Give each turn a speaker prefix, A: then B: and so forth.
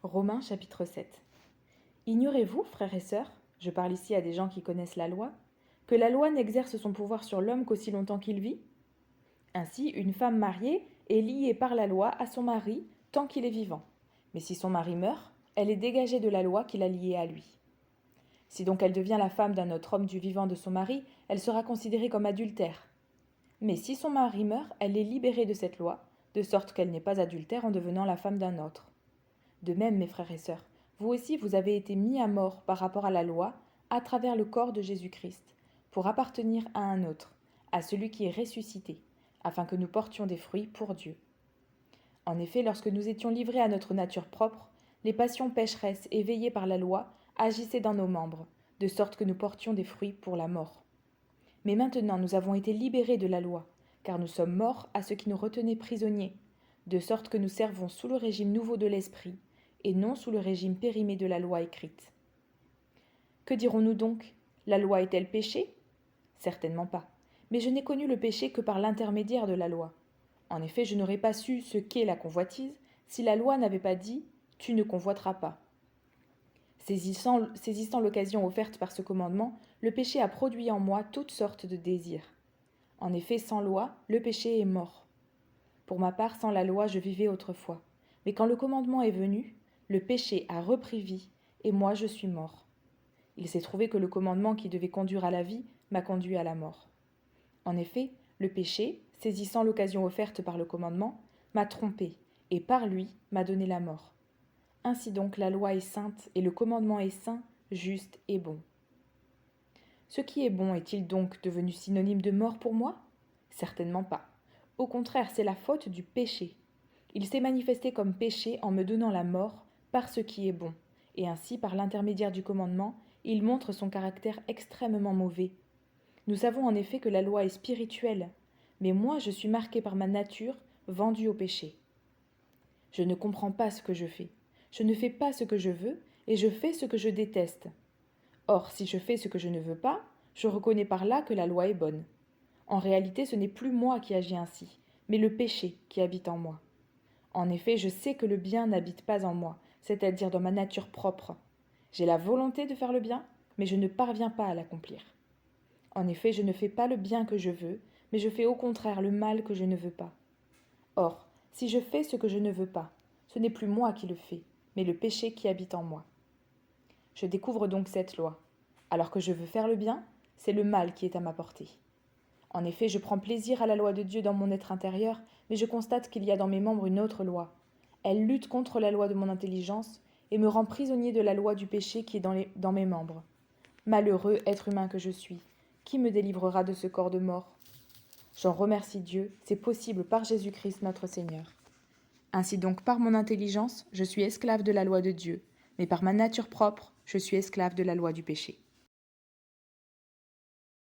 A: Romains chapitre 7. Ignorez-vous, frères et sœurs, je parle ici à des gens qui connaissent la loi, que la loi n'exerce son pouvoir sur l'homme qu'aussi longtemps qu'il vit? Ainsi, une femme mariée est liée par la loi à son mari tant qu'il est vivant. Mais si son mari meurt, elle est dégagée de la loi qui l'a liée à lui. Si donc elle devient la femme d'un autre homme du vivant de son mari, elle sera considérée comme adultère. Mais si son mari meurt, elle est libérée de cette loi, de sorte qu'elle n'est pas adultère en devenant la femme d'un autre. De même, mes frères et sœurs, vous aussi vous avez été mis à mort par rapport à la loi, à travers le corps de Jésus-Christ, pour appartenir à un autre, à celui qui est ressuscité, afin que nous portions des fruits pour Dieu. En effet, lorsque nous étions livrés à notre nature propre, les passions pécheresses éveillées par la loi agissaient dans nos membres, de sorte que nous portions des fruits pour la mort. Mais maintenant nous avons été libérés de la loi, car nous sommes morts à ce qui nous retenait prisonniers, de sorte que nous servons sous le régime nouveau de l'esprit, et non sous le régime périmé de la loi écrite. Que dirons-nous donc? La loi est-elle péché? Certainement pas. Mais je n'ai connu le péché que par l'intermédiaire de la loi. En effet, je n'aurais pas su ce qu'est la convoitise si la loi n'avait pas dit « tu ne convoiteras pas ». Saisissant l'occasion offerte par ce commandement, le péché a produit en moi toutes sortes de désirs. En effet, sans loi, le péché est mort. Pour ma part, sans la loi, je vivais autrefois. Mais quand le commandement est venu, le péché a repris vie, et moi je suis mort. Il s'est trouvé que le commandement qui devait conduire à la vie m'a conduit à la mort. En effet, le péché, saisissant l'occasion offerte par le commandement, m'a trompé, et par lui m'a donné la mort. Ainsi donc la loi est sainte, et le commandement est saint, juste et bon. Ce qui est bon est-il donc devenu synonyme de mort pour moi? Certainement pas. Au contraire, c'est la faute du péché. Il s'est manifesté comme péché en me donnant la mort par ce qui est bon, et ainsi, par l'intermédiaire du commandement, il montre son caractère extrêmement mauvais. Nous savons en effet que la loi est spirituelle, mais moi je suis marqué par ma nature, vendue au péché. Je ne comprends pas ce que je fais. Je ne fais pas ce que je veux, et je fais ce que je déteste. Or, si je fais ce que je ne veux pas, je reconnais par là que la loi est bonne. En réalité, ce n'est plus moi qui agis ainsi, mais le péché qui habite en moi. En effet, je sais que le bien n'habite pas en moi, c'est-à-dire dans ma nature propre. J'ai la volonté de faire le bien, mais je ne parviens pas à l'accomplir. En effet, je ne fais pas le bien que je veux, mais je fais au contraire le mal que je ne veux pas. Or, si je fais ce que je ne veux pas, ce n'est plus moi qui le fais, mais le péché qui habite en moi. Je découvre donc cette loi. Alors que je veux faire le bien, c'est le mal qui est à ma portée. En effet, je prends plaisir à la loi de Dieu dans mon être intérieur, mais je constate qu'il y a dans mes membres une autre loi. Elle lutte contre la loi de mon intelligence et me rend prisonnier de la loi du péché qui est dans mes membres. Malheureux être humain que je suis, qui me délivrera de ce corps de mort? J'en remercie Dieu, c'est possible par Jésus-Christ notre Seigneur. Ainsi donc, par mon intelligence, je suis esclave de la loi de Dieu, mais par ma nature propre, je suis esclave de la loi du péché.